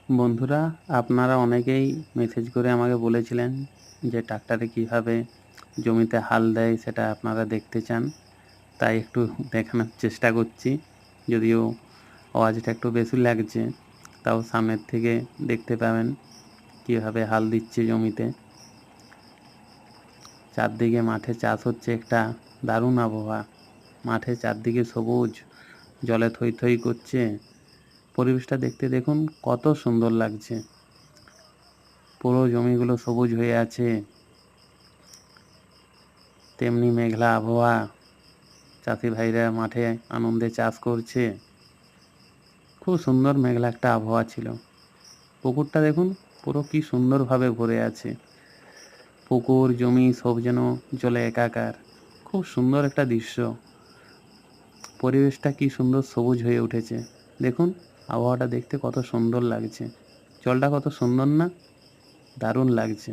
বন্ধুরা, আপনারা অনেকেই মেসেজ করে আমাকে বলেছিলেন যে ট্রাক্টরে কীভাবে জমিতে হাল দেয় সেটা আপনারা দেখতে চান। তাই একটু দেখানোর চেষ্টা করছি। যদিও আওয়াজটা একটু বেশি লাগছে, তাও সামনের থেকে দেখতে পাবেন কীভাবে হাল দিচ্ছে জমিতে। চারদিকে মাঠে চাষ হচ্ছে, একটা দারুণ আবহাওয়া। মাঠে চারদিকে সবুজ, জলে থই থই করছে। পরিবেশটা দেখতে দেখুন কত সুন্দর লাগছে। পুরো জমিগুলো সবুজ হয়ে আছে, তেমনি মেঘলা আবহাওয়া। চাষি ভাইরা মাঠে আনন্দে চাষ করছে। খুব সুন্দর মেঘলা একটা আবহাওয়া ছিল। পুকুরটা দেখুন পুরো কি সুন্দরভাবে ভরে আছে। পুকুর জমি সব যেন জলে একাকার। খুব সুন্দর একটা দৃশ্য। পরিবেশটা কি সুন্দর সবুজ হয়ে উঠেছে। দেখুন আবহাওয়াটা দেখতে কত সুন্দর লাগছে। জলটা কত সুন্দর না? দারুণ লাগছে।